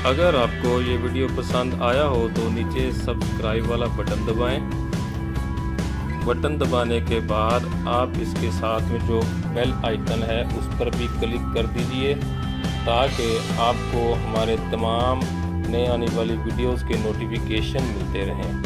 अगर आपको ये वीडियो पसंद आया हो तो नीचे सब्सक्राइब वाला बटन दबाएं। बटन दबाने के बाद आप इसके साथ में जो बेल आइकन है उस पर भी क्लिक कर दीजिए ताकि आपको हमारे तमाम नए आने वाली वीडियोस के नोटिफिकेशन मिलते रहें।